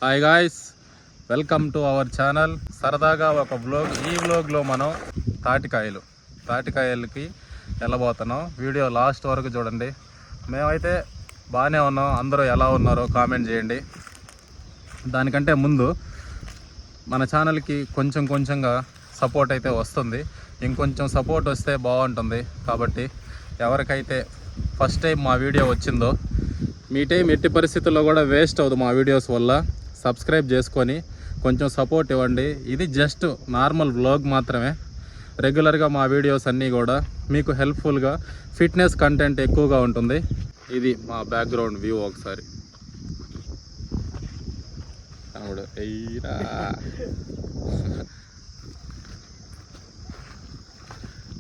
Hi guys, welcome to our channel. సరదాగా ఒక vlog. ఈ వ్లాగ్లో మనం తాటికాయలకి వెళ్ళబోతున్నాం. వీడియో లాస్ట్ వరకు చూడండి. మేమైతే బాగానే ఉన్నాం. అందరూ ఎలా ఉన్నారో కామెంట్ చేయండి. దానికంటే ముందు మన ఛానల్కి కొంచెంగా సపోర్ట్ అయితే వస్తుంది. ఇంకొంచెం సపోర్ట్ వస్తే బాగుంటుంది. కాబట్టి ఎవరికైతే ఫస్ట్ టైం మా వీడియో వచ్చిందో, మీ టైం ఎట్టి పరిస్థితుల్లో కూడా వేస్ట్ అవ్వదు మా వీడియోస్ వల్ల. సబ్స్క్రైబ్ చేసుకొని కొంచెం సపోర్ట్ ఇవ్వండి. ఇది జస్ట్ నార్మల్ వ్లాగ్ మాత్రమే. రెగ్యులర్గా మా వీడియోస్ అన్నీ కూడా మీకు హెల్ప్ఫుల్గా ఫిట్నెస్ కంటెంట్ ఎక్కువగా ఉంటుంది. ఇది మా బ్యాక్గ్రౌండ్ వ్యూ. ఒకసారి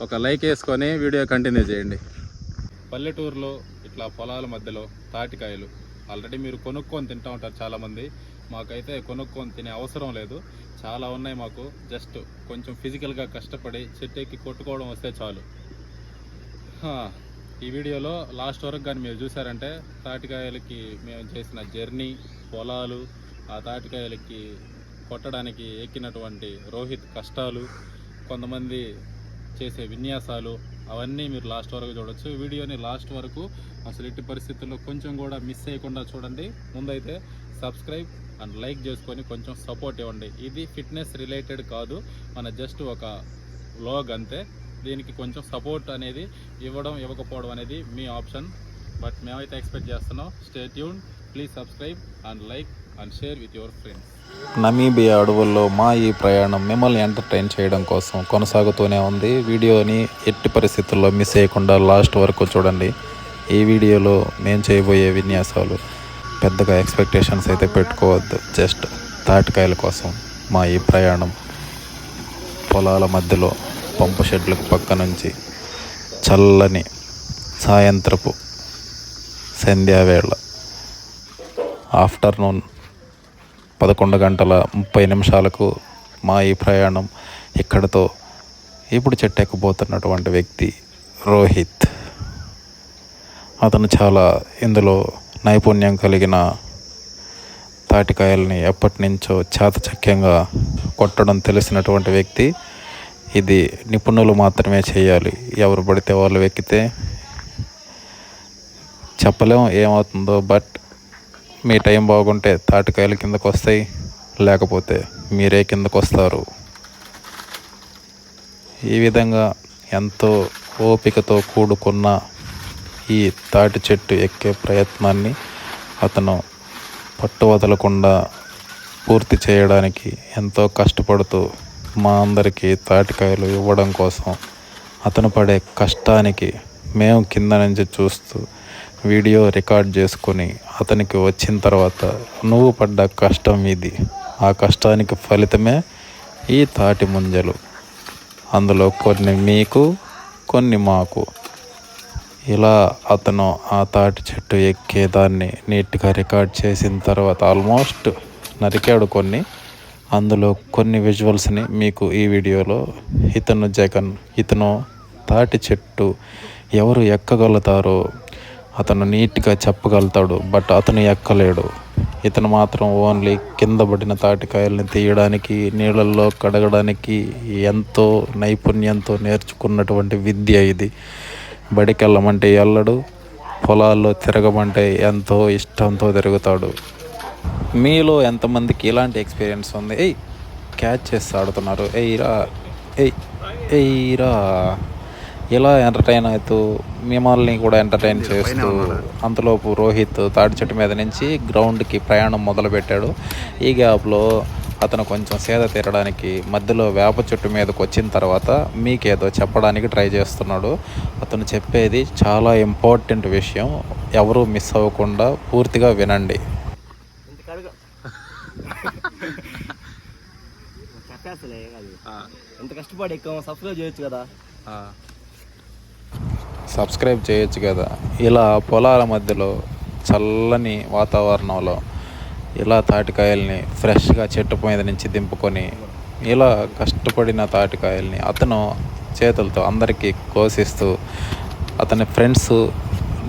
ఒక లైక్ వేసుకొని వీడియో కంటిన్యూ చేయండి. పల్లెటూరులో ఇట్లా పొలాల మధ్యలో తాటికాయలు ఆల్రెడీ మీరు కొనుక్కొని తింటూ ఉంటారు చాలామంది. మాకైతే కొనుక్కొని తినే అవసరం లేదు, చాలా ఉన్నాయి మాకు. జస్ట్ కొంచెం ఫిజికల్గా కష్టపడి చెట్టు ఎక్కి కొట్టుకోవడం వస్తే చాలు. ఈ వీడియోలో లాస్ట్ వరకు కానీ మీరు చూసారంటే తాటికాయలకి మేము చేసిన జర్నీ, పొలాలు, ఆ తాటికాయలకి కొట్టడానికి ఎక్కినటువంటి రోహిత్ కష్టాలు, కొంతమంది చేసే విన్యాసాలు, అవన్నీ మీరు లాస్ట్ వరకు చూడొచ్చు. వీడియోని లాస్ట్ వరకు అసలు ఎట్టి పరిస్థితుల్లో కొంచెం కూడా మిస్ చేయకుండా చూడండి. ముందైతే సబ్స్క్రైబ్ అండ్ లైక్ చేసుకొని కొంచెం సపోర్ట్ ఇవ్వండి. ఇది ఫిట్నెస్ రిలేటెడ్ కాదు, మన జస్ట్ ఒక వ్లాగ్ అంతే. దీనికి కొంచెం సపోర్ట్ అనేది ఇవ్వకపోవడం అనేది మీ ఆప్షన్. బట్ మేమైతే ఎక్స్పెక్ట్ చేస్తున్నాం. Stay tune, please subscribe and like and share with your friends. Namibia అడవుల్లో మా ఈ ప్రయాణం మిమ్మల్ని ఎంటర్టైన్ చేయడం కోసం కొనసాగుతూనే ఉంది. వీడియోని ఎట్టి పరిస్థితుల్లో మిస్ చేయకుండా లాస్ట్ వరకు చూడండి. ఈ వీడియోలో మేము చేయబోయే విన్యాసాలు పెద్దగా ఎక్స్పెక్టేషన్స్ అయితే పెట్టుకోవద్దు. జస్ట్ తాటికాయల కోసం మా ఈ ప్రయాణం. పొలాల మధ్యలో పంపు షెడ్లకు పక్క నుంచి చల్లని సాయంత్రపు సంధ్యావేళ ఆఫ్టర్నూన్ 11:30 మా ఈ ప్రయాణం ఇక్కడతో ఇప్పుడు చెట్టెక్కబోతున్నటువంటి వ్యక్తి రోహిత్. అతను చాలా ఇందులో నైపుణ్యం కలిగిన తాటికాయల్ని ఎప్పటి నుంచో చాతచక్యంగా కొట్టడం తెలిసినటువంటి వ్యక్తి. ఇది నిపుణులు మాత్రమే చేయాలి. ఎవరు పడితే వాళ్ళు ఎక్కితే చెప్పలేం ఏమవుతుందో. బట్ మీ టైం బాగుంటే తాటికాయలు కిందకు వస్తాయి, లేకపోతే మీరే కిందకు వస్తారు. ఈ విధంగా ఎంతో ఓపికతో కూడుకున్న ఈ తాటి చెట్టు ఎక్కే ప్రయత్నాన్ని అతను పట్టు వదలకుండా పూర్తి చేయడానికి ఎంతో కష్టపడుతూ మా అందరికీ తాటికాయలు ఇవ్వడం కోసం అతను పడే కష్టానికి మేము కింద నుంచి చూస్తూ వీడియో రికార్డ్ చేసుకొని అతనికి వచ్చిన తర్వాత, నువ్వు పడ్డ కష్టం ఇది, ఆ కష్టానికి ఫలితమే ఈ తాటి ముంజలు, అందులో కొన్ని మీకు కొన్ని మాకు. ఇలా అతను ఆ తాటి చెట్టు ఎక్కేదాన్ని నీట్గా రికార్డ్ చేసిన తర్వాత ఆల్మోస్ట్ నరికాడు కొన్ని. అందులో కొన్ని విజువల్స్ని మీకు ఈ వీడియోలో ఇతను తాటి చెట్టు ఎవరు ఎక్కగలుగుతారో అతను నీట్గా చెప్పగలుగుతాడు. బట్ అతను ఎక్కలేడు. ఇతను మాత్రం ఓన్లీ కింద పడిన తాటికాయల్ని తీయడానికి, నీళ్ళల్లో కడగడానికి ఎంతో నైపుణ్యంతో నేర్చుకున్నటువంటి విద్య ఇది. బడికి వెళ్ళమంటే వెళ్ళడు, పొలాల్లో తిరగమంటే ఎంతో ఇష్టంతో తిరుగుతాడు. మీలో ఎంతమందికి ఇలాంటి ఎక్స్పీరియన్స్ ఉంది? క్యాచ్ చేసి ఆడుతున్నారు, ఎయ్యిరా ఇలా ఎంటర్టైన్ అవుతూ మిమ్మల్ని కూడా ఎంటర్టైన్ చేస్తూ అంతలోపు రోహిత్ తాటి చెట్టు మీద నుంచి గ్రౌండ్కి ప్రయాణం మొదలుపెట్టాడు. ఈ గ్యాప్లో అతను కొంచెం సేద తీరడానికి మధ్యలో వేప చెట్టు మీదకి వచ్చిన తర్వాత మీకేదో చెప్పడానికి ట్రై చేస్తున్నాడు. అతను చెప్పేది చాలా ఇంపార్టెంట్ విషయం, ఎవరూ మిస్ అవ్వకుండా పూర్తిగా వినండి. సబ్స్క్రైబ్ చేయొచ్చు కదా. ఇలా పొలాల మధ్యలో చల్లని వాతావరణంలో ఇలా తాటికాయల్ని ఫ్రెష్గా చెట్టు మీద నుంచి దింపుకొని ఇలా కష్టపడిన తాటికాయల్ని అతను చేతులతో అందరికీ కోసిస్తూ, అతని ఫ్రెండ్స్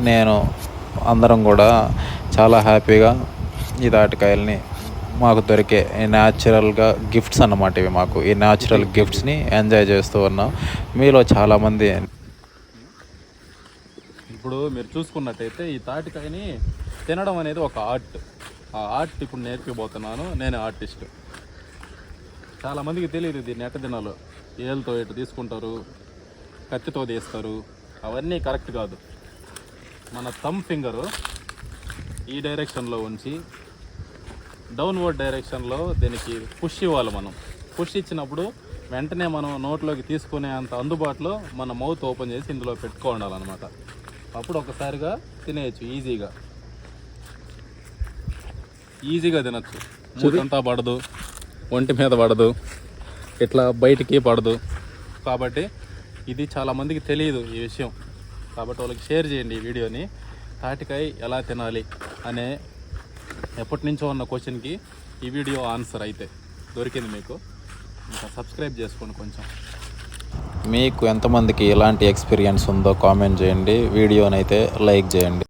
నేను అందరం కూడా చాలా హ్యాపీగా ఈ తాటికాయల్ని మాకు దొరికే ఈ న్యాచురల్గా గిఫ్ట్స్ అన్నమాట. ఇవి మాకు ఈ న్యాచురల్ గిఫ్ట్స్ని ఎంజాయ్ చేస్తూ ఉన్నాం. మీలో చాలామంది ఇప్పుడు మీరు చూసుకున్నట్టయితే ఈ తాటికాయని తినడం అనేది ఒక ఆర్ట్. ఆ ఆర్ట్ ఇప్పుడు నేర్పిపోతున్నాను. నేను ఆర్టిస్ట్. చాలామందికి తెలియదు దీన్ని ఎట్ట తినాలో. ఏళ్ళతో ఇటు తీసుకుంటారు, కత్తితో తీస్తారు. అవన్నీ కరెక్ట్ కాదు. మన థంబ్ ఫింగరు ఈ డైరెక్షన్లో ఉంచి డౌన్వర్డ్ డైరెక్షన్లో దీనికి పుష్ ఇవ్వాలి. మనం పుష్ ఇచ్చినప్పుడు వెంటనే మనం నోట్లోకి తీసుకునే అంత అందుబాటులో మన మౌత్ ఓపెన్ చేసి ఇందులో పెట్టుకోవాలన్నమాట. అప్పుడు ఒకసారిగా తినేయచ్చు ఈజీగా తినచ్చు. మూతంతా పడదు, ఒంటి మీద పడదు, ఇట్లా బయటికి పడదు. కాబట్టి ఇది చాలామందికి తెలియదు ఈ విషయం. కాబట్టి వాళ్ళకి షేర్ చేయండి ఈ వీడియోని. తాటికాయ ఎలా తినాలి అనే ఎప్పటి నుంచో ఉన్న క్వశ్చన్కి ఈ వీడియో ఆన్సర్ అయితే దొరికింది మీకు. ఇంకా సబ్స్క్రైబ్ చేసుకోండి కొంచెం. మీకు ఎంతమందికి ఎలాంటి ఎక్స్పీరియన్స్ ఉందో కామెంట్ చేయండి. వీడియోనైతే లైక్ చేయండి.